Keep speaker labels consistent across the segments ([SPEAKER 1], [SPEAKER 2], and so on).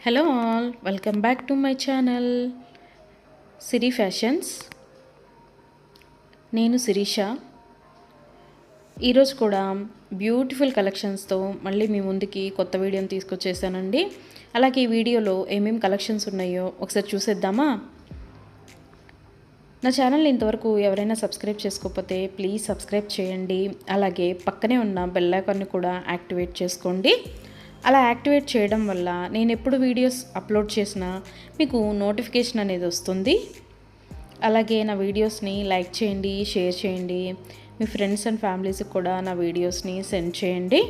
[SPEAKER 1] Hello all, welcome back to my channel Siri fashions. నేను శిరీష. ఈరోజు కూడా బ్యూటిఫుల్ కలెక్షన్స్తో మళ్ళీ మీ ముందుకి కొత్త వీడియోని తీసుకొచ్చేసానండి. అలాగే ఈ వీడియోలో ఏమేమి కలెక్షన్స్ ఉన్నాయో ఒకసారి చూసేద్దామా? నా ఛానల్ని ఇంతవరకు ఎవరైనా సబ్స్క్రైబ్ చేసుకోకపోతే ప్లీజ్ సబ్స్క్రైబ్ చేయండి. అలాగే పక్కనే ఉన్న బెల్ ఐకాన్ని కూడా యాక్టివేట్ చేసుకోండి. అలా యాక్టివేట్ చేయడం వల్ల నేను ఎప్పుడు వీడియోస్ అప్లోడ్ చేసినా మీకు నోటిఫికేషన్ అనేది వస్తుంది. అలాగే నా వీడియోస్ని లైక్ చేయండి, షేర్ చేయండి. మీ ఫ్రెండ్స్ అండ్ ఫ్యామిలీస్కి కూడా నా వీడియోస్ని సెండ్ చేయండి.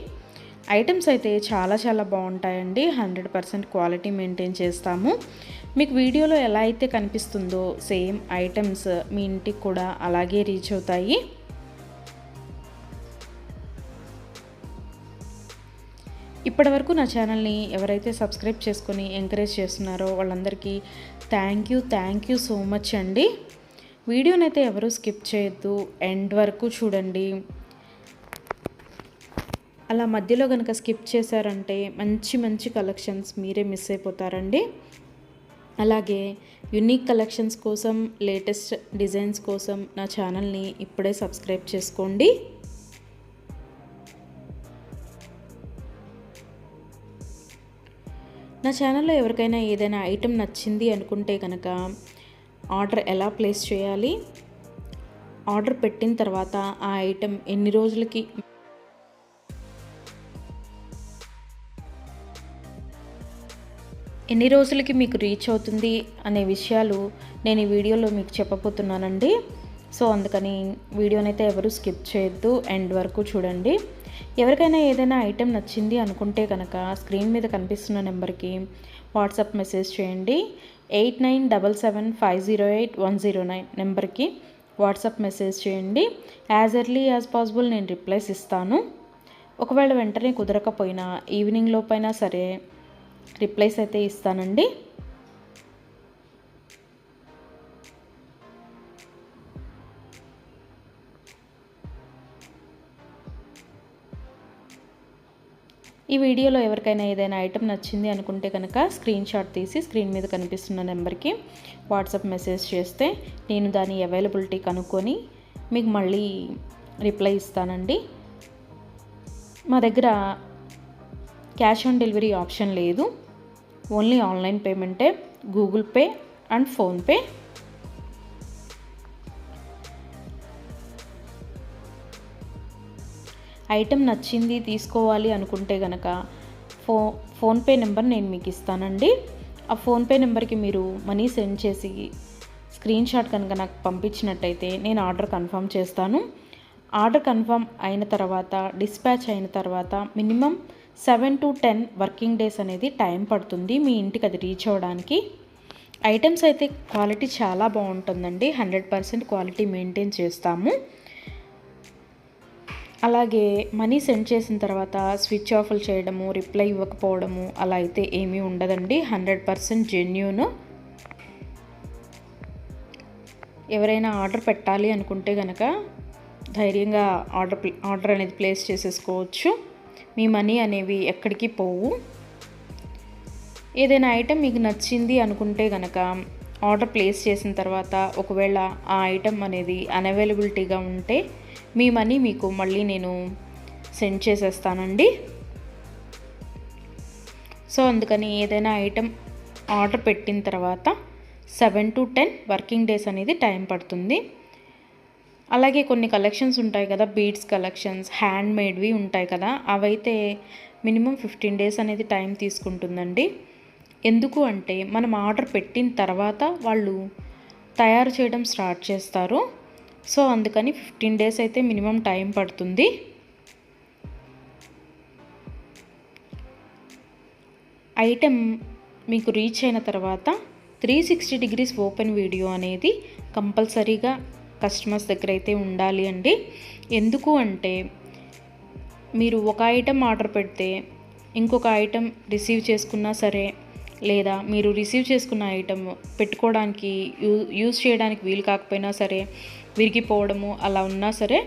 [SPEAKER 1] ఐటమ్స్ అయితే చాలా బాగుంటాయండి. 100% క్వాలిటీ మెయింటైన్ చేస్తాము. మీకు వీడియోలో ఎలా అయితే కనిపిస్తుందో సేమ్ ఐటమ్స్ మీ ఇంటికి కూడా అలాగే రీచ్ అవుతాయి. ఇప్పటివరకు నా ఛానల్ని ఎవరైతే సబ్స్క్రైబ్ చేసుకొని ఎంకరేజ్ చేస్తున్నారో వాళ్ళందరికీ థ్యాంక్ యూ సో మచ్ అండి. వీడియోనైతే ఎవరు స్కిప్ చేయొద్దు, ఎండ్ వరకు చూడండి. అలా మధ్యలో కనుక స్కిప్ చేశారంటే మంచి కలెక్షన్స్ మీరే మిస్ అయిపోతారండి. అలాగే యునిక్ కలెక్షన్స్ కోసం, లేటెస్ట్ డిజైన్స్ కోసం నా ఛానల్ని ఇప్పుడే సబ్స్క్రైబ్ చేసుకోండి. నా ఛానల్లో ఎవరికైనా ఏదైనా ఐటెం నచ్చింది అనుకుంటే కనుక ఆర్డర్ ఎలా ప్లేస్ చేయాలి, ఆర్డర్ పెట్టిన తర్వాత ఆ ఐటెం ఎన్ని రోజులకి మీకు రీచ్ అవుతుంది అనే విషయాలు నేను ఈ వీడియోలో మీకు చెప్పబోతున్నానండి. సో అందుకని వీడియోనైతే ఎవరు స్కిప్ చేయొద్దు, ఎండ్ వరకు చూడండి. ఎవరికైనా ఏదైనా ఐటెం నచ్చింది అనుకుంటే కనుక స్క్రీన్ మీద కనిపిస్తున్న నెంబర్కి వాట్సాప్ మెసేజ్ చేయండి. 8977508109 నెంబర్కి వాట్సాప్ మెసేజ్ చేయండి. యాజ్ ఎర్లీ యాజ్ పాసిబుల్ నేను రిప్లైస్ ఇస్తాను. ఒకవేళ వెంటనే కుదరకపోయినా ఈవినింగ్ లోపైనా సరే రిప్లైస్ అయితే ఇస్తానండి. ఈ వీడియోలో ఎవరికైనా ఏదైనా ఐటెం నచ్చింది అనుకుంటే కనుక స్క్రీన్ షాట్ తీసి స్క్రీన్ మీద కనిపిస్తున్న నెంబర్కి వాట్సాప్ మెసేజ్ చేస్తే నేను దాని అవైలబిలిటీ కనుక్కొని మీకు మళ్ళీ రిప్లై ఇస్తానండి. మా దగ్గర క్యాష్ ఆన్ డెలివరీ ఆప్షన్ లేదు, ఓన్లీ ఆన్లైన్ పేమెంటే, Google Pay and PhonePe. Item నచ్చింది తీసుకోవాలి అనుకుంటే కనుక ఫోన్పే నెంబర్ నేను మీకు ఇస్తానండి. ఆ ఫోన్పే నెంబర్కి మీరు మనీ సెండ్ చేసి స్క్రీన్ షాట్ కనుక నాకు పంపించినట్టయితే నేను ఆర్డర్ కన్ఫర్మ్ చేస్తాను. ఆర్డర్ కన్ఫర్మ్ అయిన తర్వాత, డిస్పాచ్ అయిన తర్వాత మినిమం 7 to 10 వర్కింగ్ డేస్ అనేది టైం పడుతుంది మీ ఇంటికి అది రీచ్ అవ్వడానికి. ఐటమ్స్ అయితే క్వాలిటీ చాలా బాగుంటుందండి. 100% క్వాలిటీ మెయింటైన్ చేస్తాము. అలాగే మనీ సెండ్ చేసిన తర్వాత స్విచ్ ఆఫ్లు చేయడము, రిప్లై ఇవ్వకపోవడము అలా అయితే ఏమీ ఉండదండి. 100% జెన్యూన్. ఎవరైనా ఆర్డర్ పెట్టాలి అనుకుంటే కనుక ధైర్యంగా ఆర్డర్ అనేది ప్లేస్ చేసేసుకోవచ్చు. మీ మనీ అనేవి ఎక్కడికి పోవు. ఏదైనా ఐటెం మీకు నచ్చింది అనుకుంటే కనుక ఆర్డర్ ప్లేస్ చేసిన తర్వాత ఒకవేళ ఆ ఐటెం అనేది అన్అవైలబిలిటీగా ఉంటే మీ మనీ మీకు మళ్ళీ నేను సెండ్ చేసేస్తానండి. సో అందుకని ఏదైనా ఐటెం ఆర్డర్ పెట్టిన తర్వాత 7 to 10 వర్కింగ్ డేస్ అనేది టైం పడుతుంది. అలాగే కొన్ని కలెక్షన్స్ ఉంటాయి కదా, బీడ్స్ కలెక్షన్స్, హ్యాండ్ మేడ్వి ఉంటాయి కదా, అవైతే మినిమం 15 డేస్ అనేది టైం తీసుకుంటుందండి. ఎందుకు అంటే మనం ఆర్డర్ పెట్టిన తర్వాత వాళ్ళు తయారు చేయడం స్టార్ట్ చేస్తారు. సో అందుకని 15 డేస్ అయితే మినిమం టైం పడుతుంది. ఐటెం మీకు రీచ్ అయిన తర్వాత 360 degrees ఓపెన్ వీడియో అనేది కంపల్సరీగా కస్టమర్స్ దగ్గర అయితే ఉండాలి అండి. ఎందుకు అంటే మీరు ఒక ఐటెం ఆర్డర్ పెడితే ఇంకొక ఐటెం రిసీవ్ చేసుకున్నా సరే, లేదా మీరు రిసీవ్ చేసుకున్న ఐటెం పెట్టుకోవడానికి యూజ్ చేయడానికి వీలు కాకపోయినా సరే, విరిగిపోవడము అలా ఉన్నా సరే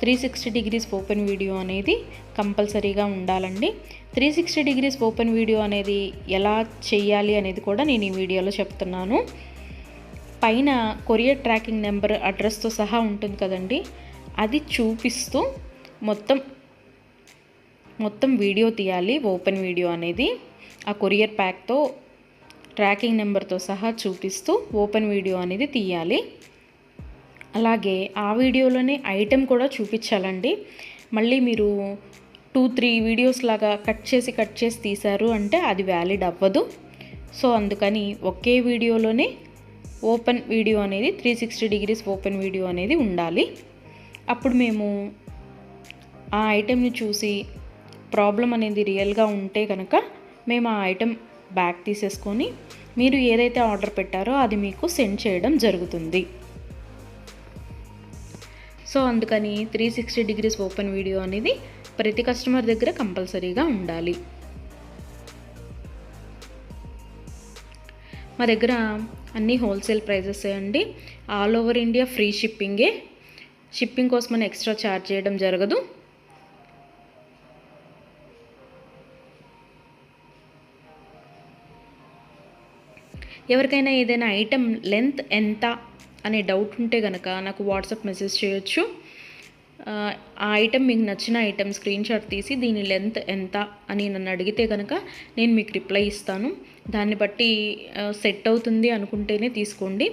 [SPEAKER 1] 360 degrees ఓపెన్ వీడియో అనేది కంపల్సరీగా ఉండాలండి. 360 డిగ్రీస్ ఓపెన్ వీడియో అనేది ఎలా చేయాలి అనేది కూడా నేను ఈ వీడియోలో చెప్తున్నాను. పైన కొరియర్ ట్రాకింగ్ నెంబర్ అడ్రస్తో సహా ఉంటుంది కదండి, అది చూపిస్తూ మొత్తం వీడియో తీయాలి. ఓపెన్ వీడియో అనేది ఆ కొరియర్ ప్యాక్తో ట్రాకింగ్ నెంబర్తో సహా చూపిస్తూ ఓపెన్ వీడియో అనేది తీయాలి. అలాగే ఆ వీడియోలోనే ఐటెం కూడా చూపించాలండి. మళ్ళీ మీరు 2-3 వీడియోస్ లాగా కట్ చేసి తీశారు అంటే అది వ్యాలిడ్ అవ్వదు. సో అందుకని ఒకే వీడియోలోనే ఓపెన్ వీడియో అనేది 360 డిగ్రీస్ ఓపెన్ వీడియో అనేది ఉండాలి. అప్పుడు మేము ఆ ఐటెంని చూసి ప్రాబ్లం అనేది రియల్గా ఉంటే కనుక మేము ఆ ఐటెం బ్యాక్ తీసేసుకొని మీరు ఏదైతే ఆర్డర్ పెట్టారో అది మీకు సెండ్ చేయడం జరుగుతుంది. సో అందుకని 360 డిగ్రీస్ ఓపెన్ వీడియో అనేది ప్రతి కస్టమర్ దగ్గర కంపల్సరీగా ఉండాలి. మా దగ్గర అన్నీ హోల్సేల్ ప్రైజెస్ అండి. ఆల్ ఓవర్ ఇండియా ఫ్రీ షిప్పింగే. షిప్పింగ్ కోసం మనం ఎక్స్ట్రా ఛార్జ్ చేయడం జరగదు. ఎవరికైనా ఏదైనా ఐటెం లెంత్ ఎంత అనే డౌట్ ఉంటే కనుక నాకు వాట్సాప్ మెసేజ్ చేయొచ్చు. ఆ ఐటెం మీకు నచ్చిన ఐటెం స్క్రీన్ షాట్ తీసి దీని లెంత్ ఎంత అని నన్ను అడిగితే కనుక నేను మీకు రిప్లై ఇస్తాను. దాన్ని బట్టి సెట్ అవుతుంది అనుకుంటేనే తీసుకోండి.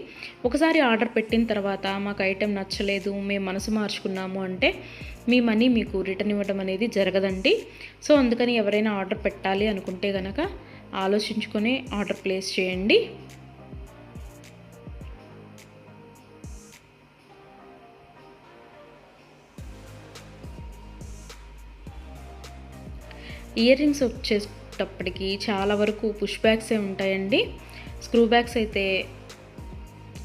[SPEAKER 1] ఒకసారి ఆర్డర్ పెట్టిన తర్వాత మాకు ఐటెం నచ్చలేదు, మేము మనసు మార్చుకున్నాము అంటే మీ మనీ మీకు రిటర్న్ ఇవ్వడం అనేది జరగదండి. సో అందుకని ఎవరైనా ఆర్డర్ పెట్టాలి అనుకుంటే కనుక ఆలోచించుకొని ఆర్డర్ ప్లేస్ చేయండి. ఇయర్ రింగ్స్ వచ్చేటప్పటికి చాలా వరకు పుష్ బ్యాగ్సే ఉంటాయండి. స్క్రూ బ్యాగ్స్ అయితే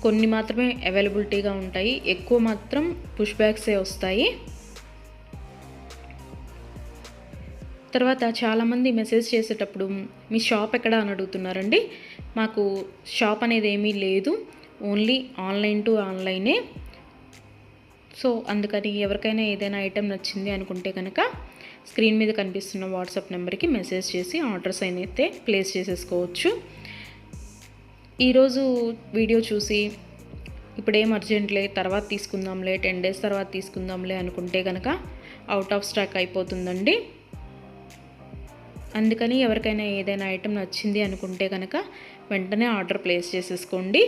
[SPEAKER 1] కొన్ని మాత్రమే అవైలబిలిటీగా ఉంటాయి, ఎక్కువ మాత్రం పుష్ బ్యాగ్సే వస్తాయి. తర్వాత చాలామంది మెసేజ్ చేసేటప్పుడు మీ షాప్ ఎక్కడ అని అడుగుతున్నారండి. మాకు షాప్ అనేది ఏమీ లేదు, ఓన్లీ ఆన్లైన్ టు ఆన్లైనే. సో అందుకని ఎవరికైనా ఏదైనా ఐటెం నచ్చింది అనుకుంటే కనుక స్క్రీన్ మీద కనిపిస్తున్న వాట్సాప్ నెంబర్కి మెసేజ్ చేసి ఆర్డర్స్ అయితే ప్లేస్ చేసేసుకోవచ్చు. ఈరోజు వీడియో చూసి ఇప్పుడేం అర్జెంట్లే తర్వాత తీసుకుందాంలే, 10 days తర్వాత తీసుకుందాంలే అనుకుంటే కనుక అవుట్ ఆఫ్ స్టాక్ అయిపోతుందండి. అందుకని ఎవరికైనా ఏదైనా ఐటెం నచ్చింది అనుకుంటే కనుక వెంటనే ఆర్డర్ ప్లేస్ చేసేసుకోండి.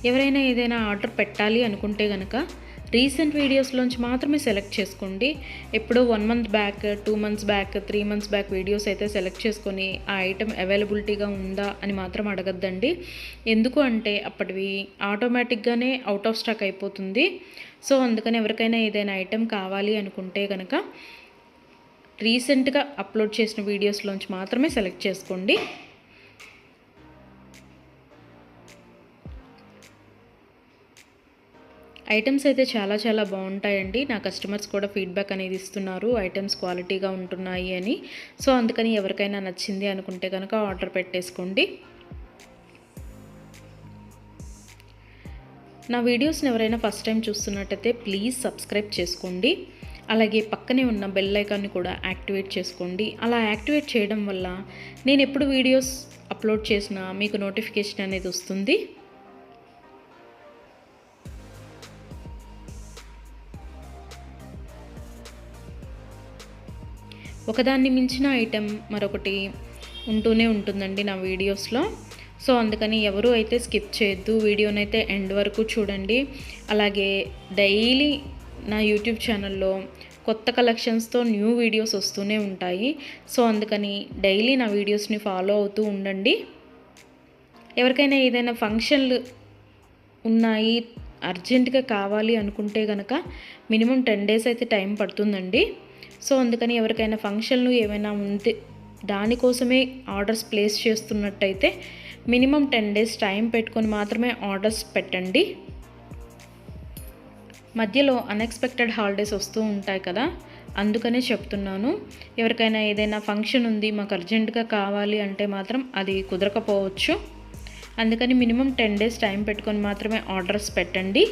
[SPEAKER 1] ఎవరైనా ఏదైనా ఆర్డర్ పెట్టాలి అనుకుంటే కనుక రీసెంట్ వీడియోస్లోంచి మాత్రమే సెలెక్ట్ చేసుకోండి. ఎప్పుడో 1 month back, 2 months back, 3 months back videos అయితే సెలెక్ట్ చేసుకొని ఆ ఐటెం అవైలబిలిటీగా ఉందా అని మాత్రం అడగద్దండి. ఎందుకు అంటే అప్పటివి ఆటోమేటిక్గానే అవుట్ ఆఫ్ స్టాక్ అయిపోతుంది. సో అందుకని ఎవరికైనా ఏదైనా ఐటెం కావాలి అనుకుంటే కనుక రీసెంట్గా అప్లోడ్ చేసిన వీడియోస్లోంచి మాత్రమే సెలెక్ట్ చేసుకోండి. ఐటమ్స్ అయితే చాలా చాలా బాగుంటాయండి. నా కస్టమర్స్ కూడా ఫీడ్బ్యాక్ అనేది ఇస్తున్నారు, ఐటమ్స్ క్వాలిటీగా ఉంటున్నాయి అని. సో అందుకని ఎవరికైనా నచ్చింది అనుకుంటే కనుక ఆర్డర్ పెట్టేసుకోండి. నా వీడియోస్ని ఎవరైనా ఫస్ట్ టైం చూస్తున్నట్టయితే ప్లీజ్ సబ్స్క్రైబ్ చేసుకోండి. అలాగే పక్కనే ఉన్న బెల్ ఐకాన్ని కూడా యాక్టివేట్ చేసుకోండి. అలా యాక్టివేట్ చేయడం వల్ల నేను ఎప్పుడు వీడియోస్ అప్లోడ్ చేసినా మీకు నోటిఫికేషన్ అనేది వస్తుంది. ఒకదాన్ని మించిన ఐటెం మరొకటి ఉంటూనే ఉంటుందండి నా వీడియోస్లో. సో అందుకని ఎవరు అయితే స్కిప్ చేయొద్దు, వీడియోనైతే ఎండ్ వరకు చూడండి. అలాగే డైలీ నా యూట్యూబ్ ఛానల్లో కొత్త కలెక్షన్స్తో న్యూ వీడియోస్ వస్తూనే ఉంటాయి. సో అందుకని డైలీ నా వీడియోస్ని ఫాలో అవుతూ ఉండండి. ఎవరికైనా ఏదైనా ఫంక్షన్లు ఉన్నాయి, అర్జెంటుగా కావాలి అనుకుంటే కనుక మినిమం 10 days అయితే టైం పడుతుందండి. సో అందుకని ఎవరికైనా ఫంక్షన్లు ఏమైనా ఉంటే దానికోసమే ఆర్డర్స్ ప్లేస్ చేస్తున్నట్టయితే మినిమం 10 days టైం పెట్టుకొని మాత్రమే ఆర్డర్స్ పెట్టండి. మధ్యలో అన్ఎక్స్పెక్టెడ్ హాలిడేస్ వస్తూ ఉంటాయి కదా, అందుకనే చెప్తున్నాను. ఎవరికైనా ఏదైనా ఫంక్షన్ ఉంది మాకు అర్జెంటుగా కావాలి అంటే మాత్రం అది కుదరకపోవచ్చు. అందుకని మినిమం 10 days టైం పెట్టుకొని మాత్రమే ఆర్డర్స్ పెట్టండి.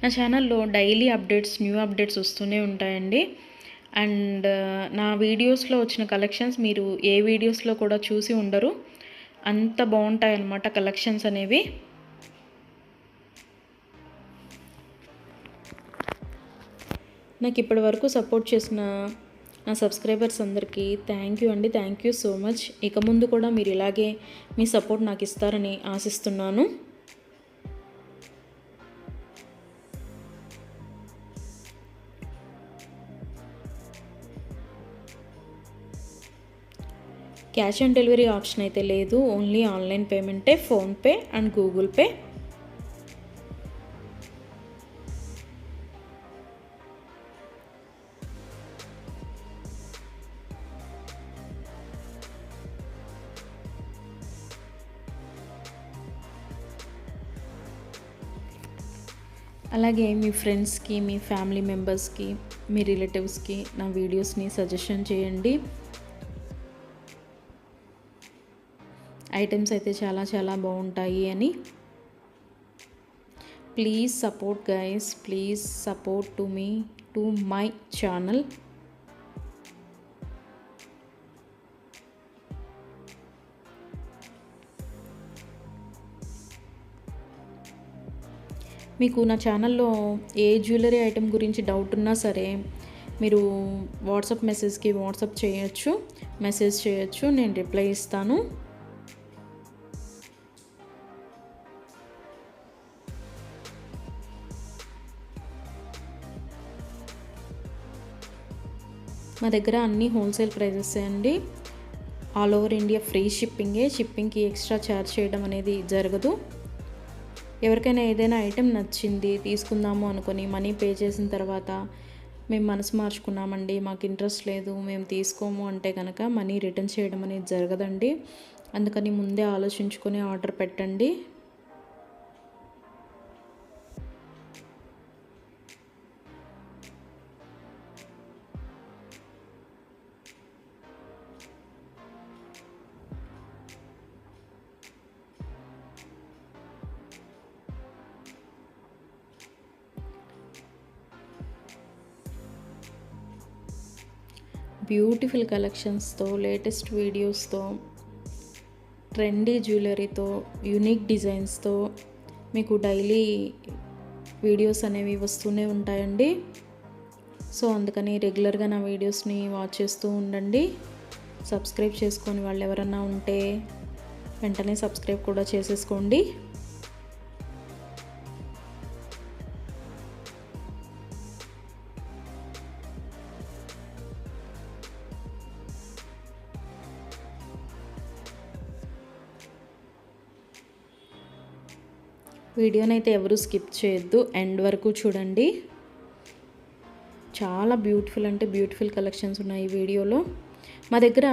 [SPEAKER 1] నా ఛానల్లో డైలీ అప్డేట్స్, న్యూ అప్డేట్స్ వస్తూనే ఉంటాయండి. అండ్ నా వీడియోస్లో వచ్చిన కలెక్షన్స్ మీరు ఏ వీడియోస్లో కూడా చూసి ఉండరు. అంత బాగుంటాయన్నమాట కలెక్షన్స్ అనేవి. నాకు ఇప్పటి వరకు సపోర్ట్ చేసిన నా సబ్స్క్రైబర్స్ అందరికీ థ్యాంక్ యూ అండి. Thank you so much. ఇక ముందు కూడా మీరు ఇలాగే మీ సపోర్ట్ నాకు ఇస్తారని ఆశిస్తున్నాను. క్యాష్ ఆన్ డెలివరీ ఆప్షన్ అయితే లేదు, ఓన్లీ ఆన్లైన్ పేమెంటే, ఫోన్పే అండ్ గూగుల్ పే. అలాగే మీ ఫ్రెండ్స్కి, మీ ఫ్యామిలీ మెంబర్స్కి, మీ రిలేటివ్స్కి నా వీడియోస్ని సజెషన్ చేయండి. ఐటమ్స్ అయితే చాలా చాలా బాగుంటాయి అని. Please support guys, please support to me, to my channel. మీకు నా ఛానల్లో ఏ జ్యువెలరీ ఐటెం గురించి డౌట్ ఉన్నా సరే మీరు వాట్సాప్ మెసేజ్కి మెసేజ్ చేయొచ్చు, నేను రిప్లై ఇస్తాను. మా దగ్గర అన్నీ హోల్సేల్ ప్రైజెస్ అండి. ఆల్ ఓవర్ ఇండియా ఫ్రీ షిప్పింగ్కి ఎక్స్ట్రా ఛార్జ్ చేయడం అనేది జరగదు. ఎవరికైనా ఏదైనా ఐటెం నచ్చింది తీసుకుందాము అనుకొని మనీ పే చేసిన తర్వాత మేము మనసు మార్చుకున్నామండి, మాకు ఇంట్రెస్ట్ లేదు, మేము తీసుకోము అంటే కనుక మనీ రిటర్న్ చేయడం అనేది జరగదండి. అందుకని ముందే ఆలోచించుకొని ఆర్డర్ పెట్టండి. బ్యూటిఫుల్ కలెక్షన్స్తో, లేటెస్ట్ వీడియోస్తో, ట్రెండీ జ్యువెలరీతో, యూనిక్ డిజైన్స్తో మీకు డైలీ వీడియోస్ అనేవి వస్తూనే ఉంటాయండి. సో అందుకని రెగ్యులర్గా నా వీడియోస్ని వాచ్ చేస్తూ ఉండండి. సబ్స్క్రైబ్ చేసుకొని వాళ్ళు ఎవరన్నా ఉంటే వెంటనే సబ్స్క్రైబ్ కూడా చేసేసుకోండి. వీడియోనైతే ఎవరు స్కిప్ చేయొద్దు, ఎండ్ వరకు చూడండి. చాలా బ్యూటిఫుల్ అంటే బ్యూటిఫుల్ కలెక్షన్స్ ఉన్నాయి ఈ వీడియోలో. మా దగ్గర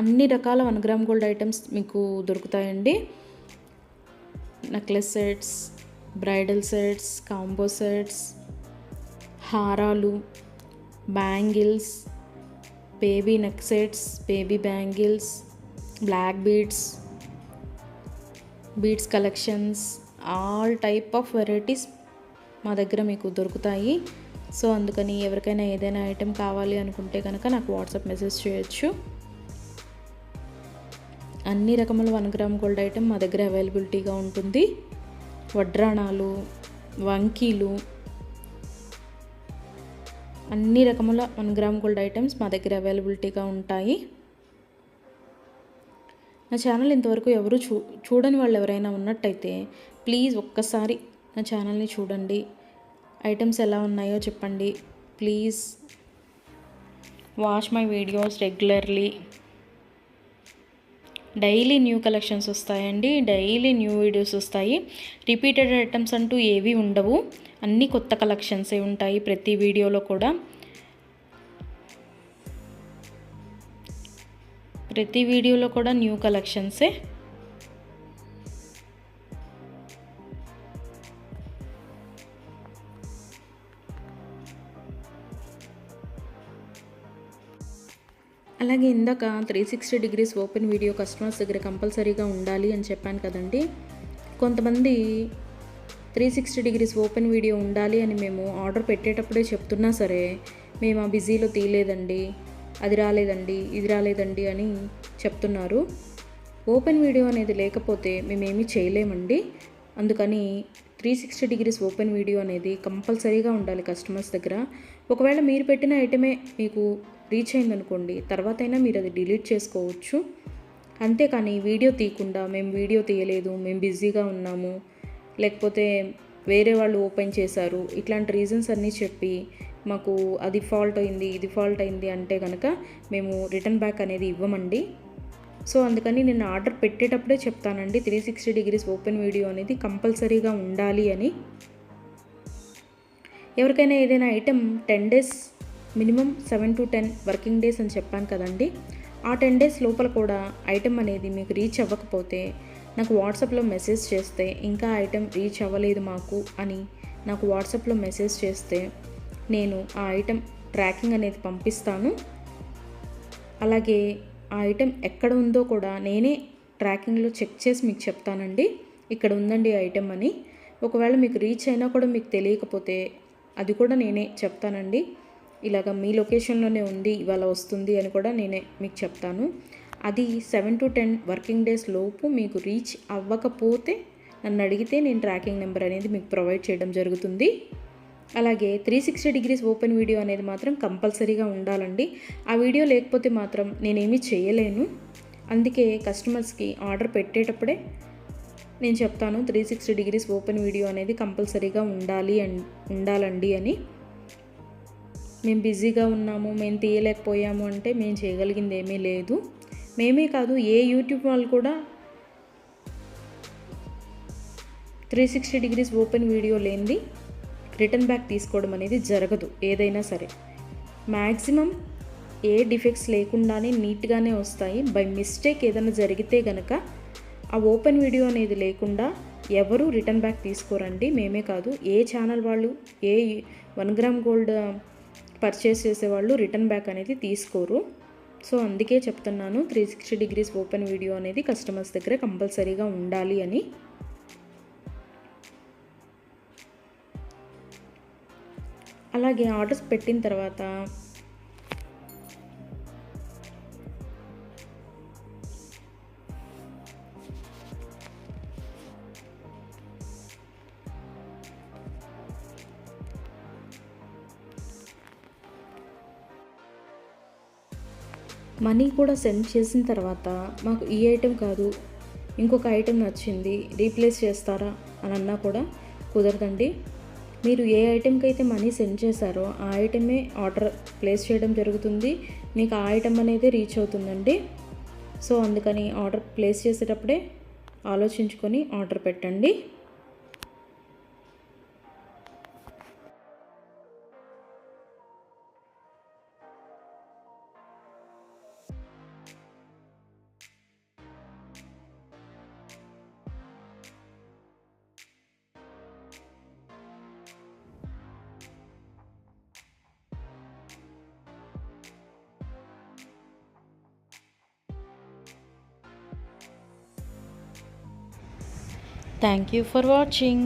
[SPEAKER 1] అన్ని రకాల 1 గ్రామ్ గోల్డ్ ఐటమ్స్ మీకు దొరుకుతాయండి. Necklace sets, bridal sets, combo sets, హారాలు, bangles, baby neck sets, baby bangles, black beads collections, all type of varieties మా దగ్గర మీకు దొరుకుతాయి. సో అందుకని ఎవరికైనా ఏదైనా ఐటెం కావాలి అనుకుంటే కనుక నాకు వాట్సాప్ మెసేజ్ చేయొచ్చు. అన్ని రకముల 1 గ్రామ్ గోల్డ్ ఐటెం మా దగ్గర అవైలబిలిటీగా ఉంటుంది. వడ్రాణాలు, వంకీలు, అన్ని రకముల 1 గ్రామ్ గోల్డ్ ఐటమ్స్ మా దగ్గర అవైలబిలిటీగా ఉంటాయి. నా ఛానల్ ఇంతవరకు ఎవరు చూడని వాళ్ళు ఎవరైనా ఉన్నట్టయితే ప్లీజ్ ఒక్కసారి నా ఛానల్ని చూడండి. ఐటమ్స్ ఎలా ఉన్నాయో చెప్పండి. Please watch my videos regularly. Daily new collections వస్తాయండి, డైలీ న్యూ వీడియోస్ వస్తాయి. రిపీటెడ్ ఐటమ్స్ అంటూ ఏవి ఉండవు, అన్నీ కొత్త కలెక్షన్సే ఉంటాయి ప్రతి వీడియోలో కూడా. ప్రతి వీడియోలో కూడా న్యూ కలెక్షన్సే. అలాగే ఇందాక 360 డిగ్రీస్ ఓపెన్ వీడియో కస్టమర్స్ దగ్గర కంపల్సరీగా ఉండాలి అని చెప్పాను కదండి. కొంతమంది 360 డిగ్రీస్ ఓపెన్ వీడియో ఉండాలి అని మేము ఆర్డర్ పెట్టేటప్పుడే చెప్తున్నా సరే మేము ఆ బిజీలో తీయలేదండి, అది రాలేదండి, ఇది రాలేదండి అని చెప్తున్నారు. ఓపెన్ వీడియో అనేది లేకపోతే మేమేమీ చేయలేమండి. అందుకని 360 డిగ్రీస్ ఓపెన్ వీడియో అనేది కంపల్సరీగా ఉండాలి కస్టమర్స్ దగ్గర. ఒకవేళ మీరు పెట్టిన ఐటమే మీకు రీచ్ అయిందనుకోండి, తర్వాతైనా మీరు అది డిలీట్ చేసుకోవచ్చు. అంతేకాని వీడియో తీయకుండా మేము వీడియో తీయలేదు, మేము బిజీగా ఉన్నాము, లేకపోతే వేరే వాళ్ళు ఓపెన్ చేశారు, ఇట్లాంటి రీజన్స్ అన్నీ చెప్పి మాకు అది ఫాల్ట్ అయింది, ఇది ఫాల్ట్ అయింది అంటే కనుక మేము రిటర్న్ బ్యాక్ అనేది ఇవ్వమండి. సో అందుకని నేను ఆర్డర్ పెట్టేటప్పుడే చెప్తానండి 360 డిగ్రీస్ ఓపెన్ వీడియో అనేది కంపల్సరీగా ఉండాలి అని. ఎవరికైనా ఏదైనా item 10 days minimum 7 to 10 working days అని చెప్పాను కదండి. ఆ 10 డేస్ లోపల కూడా ఐటెం అనేది మీకు రీచ్ అవ్వకపోతే నాకు వాట్సాప్లో మెసేజ్ చేస్తే, ఇంకా ఐటెం రీచ్ అవ్వలేదు మాకు అని నాకు వాట్సాప్లో మెసేజ్ చేస్తే నేను ఆ ఐటెం ట్రాకింగ్ అనేది పంపిస్తాను. అలాగే ఆ ఐటెం ఎక్కడ ఉందో కూడా నేనే ట్రాకింగ్లో చెక్ చేసి మీకు చెప్తానండి, ఇక్కడ ఉందండి ఐటెం అని. ఒకవేళ మీకు రీచ్ అయినా కూడా మీకు తెలియకపోతే అది కూడా నేనే చెప్తానండి, ఇలాగ మీ లొకేషన్లోనే ఉంది, ఇవాళ వస్తుంది అని కూడా నేనే మీకు చెప్తాను. అది 7 to 10 వర్కింగ్ డేస్ లోపు మీకు రీచ్ అవ్వకపోతే నన్ను అడిగితే నేను ట్రాకింగ్ నెంబర్ అనేది మీకు ప్రొవైడ్ చేయడం జరుగుతుంది. అలాగే 360 డిగ్రీస్ ఓపెన్ వీడియో అనేది మాత్రం కంపల్సరీగా ఉండాలండి. ఆ వీడియో లేకపోతే మాత్రం నేనేమీ చేయలేను. అందుకే కస్టమర్స్కి ఆర్డర్ పెట్టేటప్పుడే నేను చెప్తాను 360 డిగ్రీస్ ఓపెన్ వీడియో అనేది కంపల్సరీగా ఉండాలండి అని. మేము బిజీగా ఉన్నాము, మేము తీయలేకపోయాము అంటే మేము చేయగలిగింది ఏమీ లేదు. మేమే కాదు, ఏ యూట్యూబ్ వాళ్ళు కూడా 360 డిగ్రీస్ ఓపెన్ వీడియో లేనిది రిటర్న్ బ్యాక్ తీసుకోవడం అనేది జరగదు. ఏదైనా సరే మ్యాక్సిమం ఏ డిఫెక్ట్స్ లేకుండానే నీట్గానే వస్తాయి. బై మిస్టేక్ ఏదైనా జరిగితే గనక ఆ ఓపెన్ వీడియో అనేది లేకుండా ఎవరు రిటర్న్ బ్యాక్ తీసుకోరండి. మేమే కాదు, ఏ ఛానల్ వాళ్ళు, ఏ 1 గ్రామ్ గోల్డ్ పర్చేస్ చేసేవాళ్ళు రిటర్న్ బ్యాక్ అనేది తీసుకోరు. సో అందుకే చెప్తున్నాను 360 డిగ్రీస్ ఓపెన్ వీడియో అనేది కస్టమర్స్ దగ్గర కంపల్సరీగా ఉండాలి అని. అలాగే ఆర్డర్స్ పెట్టిన తర్వాత మనీ కూడా సెండ్ చేసిన తర్వాత మాకు ఈ ఐటెం కాదు, ఇంకొక ఐటెం నచ్చింది, రీప్లేస్ చేస్తారా అని అన్నా కూడా కుదరదండి. మీరు ఏ ఐటెంకి అయితే మనీ సెండ్ చేశారో ఆ ఐటమే ఆర్డర్ ప్లేస్ చేయడం జరుగుతుంది. మీకు ఆ ఐటెం అనేది రీచ్ అవుతుందండి. సో అందుకని ఆర్డర్ ప్లేస్ చేసేటప్పుడే ఆలోచించుకొని ఆర్డర్ పెట్టండి. Thank you for watching.